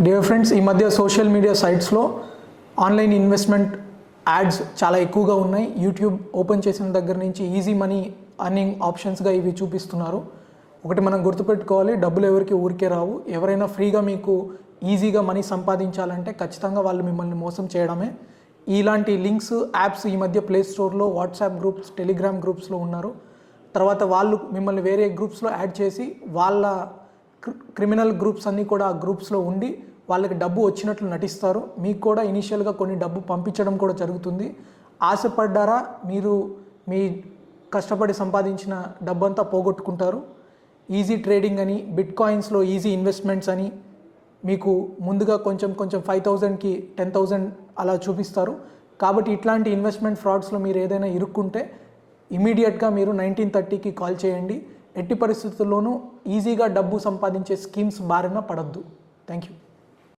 Dear friends, ఈ మధ్య social media సైట్స్లో ఆన్లైన్ ఇన్వెస్ట్మెంట్ యాడ్స్ చాలా ఎక్కువగా ఉన్నాయి. యూట్యూబ్ ఓపెన్ చేసిన దగ్గర నుంచి ఈజీ మనీ అర్నింగ్ ఆప్షన్స్గా ఇవి చూపిస్తున్నారు. ఒకటి మనం గుర్తుపెట్టుకోవాలి, డబ్బులు ఎవరికి ఊరికే రావు. ఎవరైనా ఫ్రీగా మీకు ఈజీగా మనీ సంపాదించాలంటే ఖచ్చితంగా వాళ్ళు మిమ్మల్ని మోసం చేయడమే. ఇలాంటి లింక్స్ యాప్స్ ఈ మధ్య ప్లే స్టోర్లో, వాట్సాప్ గ్రూప్స్, టెలిగ్రామ్ గ్రూప్స్లో ఉన్నారు. తర్వాత వాళ్ళు మిమ్మల్ని వేరే గ్రూప్స్లో యాడ్ చేసి వాళ్ళ క్రిమినల్ గ్రూప్స్ అన్నీ కూడా ఆ గ్రూప్స్లో ఉండి వాళ్ళకి డబ్బు వచ్చినట్లు నటిస్తారు. మీకు కూడా ఇనీషియల్గా కొన్ని డబ్బు పంపించడం కూడా జరుగుతుంది. ఆశపడ్డారా, మీరు మీ కష్టపడి సంపాదించిన డబ్బంతా పోగొట్టుకుంటారు. ఈజీ ట్రేడింగ్ అని, బిట్ కాయిన్స్లో ఈజీ ఇన్వెస్ట్మెంట్స్ అని మీకు ముందుగా కొంచెం 5,000కి 10,000 అలా చూపిస్తారు. కాబట్టి ఇట్లాంటి ఇన్వెస్ట్మెంట్ ఫ్రాడ్స్లో మీరు ఏదైనా ఇరుక్కుంటే ఇమీడియట్గా మీరు 1930కి కాల్ చేయండి. ఎట్టి పరిస్థితుల్లోనూ ఈజీగా డబ్బు సంపాదించే స్కీమ్స్ బారిన పడద్దు. Thank you.